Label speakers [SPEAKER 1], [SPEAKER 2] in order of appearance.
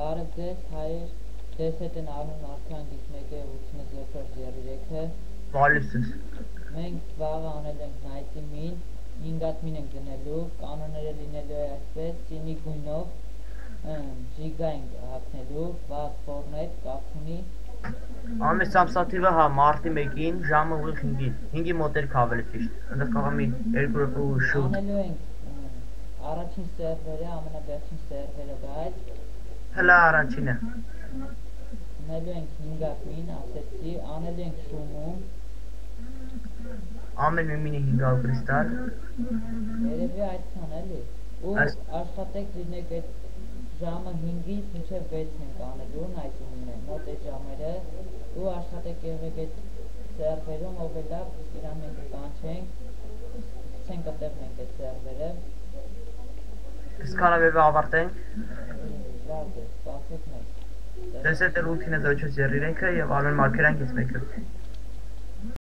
[SPEAKER 1] Բարև ձեզ, հայր, ձեզ հետ են Արմեն Մարդկանգից մեկ է 80-33-ը։
[SPEAKER 2] Վալիսս։
[SPEAKER 1] Մենք վաղը անել ենք նայտի մին, 5 հատ մին ենք դնելու, կանոնները լինելու է այսպես, սինի գույնով, ջիգա ենք հակնելու, վաղ ֆորնետ, կապունի։
[SPEAKER 2] Ամիս ամսաթիվը հա մարտի 1-ին ժամը ուղիղ 5-ին, 5-ի մոտերք ավելի ճիշտ, ընդեղ կարող մի 2 րոպե ու շուտ։
[SPEAKER 1] Անելու ենք առաջին սերվերը, ամենավերջին սերվերը բայց
[SPEAKER 2] Հլա առաջինը։
[SPEAKER 1] անելու ենք 5 հատ մին, ասեցի, անելու ենք շումում։
[SPEAKER 2] Ամեն մի մինի 500 կրիստալ։
[SPEAKER 1] Երևի այդքան էլի։ Ու աշխատեք լինեք այդ ժամը 5-ից մինչև 6-ն ենք անելու, նայտի մինը, մոտ այդ ժամերը, ու աշխատեք եղեք այդ սերվերում, ով է լավ, իրան մենք կանչենք, ցենք ատեղ մենք այդ սերվերը։
[SPEAKER 2] Սկանավևը ավարտենք։
[SPEAKER 1] Լավ է, սպասեք մեկ։
[SPEAKER 2] Դες հետ էլ 8-ին 04 երիրենքը և Արմեն Մարգերյանքից մեկը։